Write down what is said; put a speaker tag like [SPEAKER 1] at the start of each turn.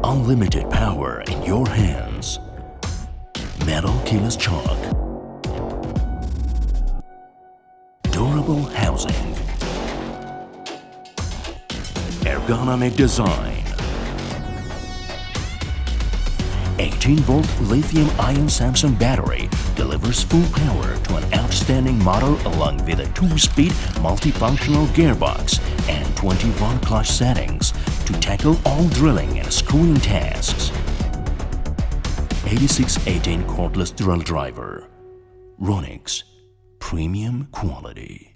[SPEAKER 1] Unlimited power in your hands. Metal keyless chock. Durable housing. Ergonomic design. 18-volt lithium-ion Samsung battery delivers full power to an outstanding motor along with a 2-speed multifunctional gearbox and 20-volt clutch settings to tackle all drilling and screwing tasks. 8618 cordless drill driver. Ronix, premium quality.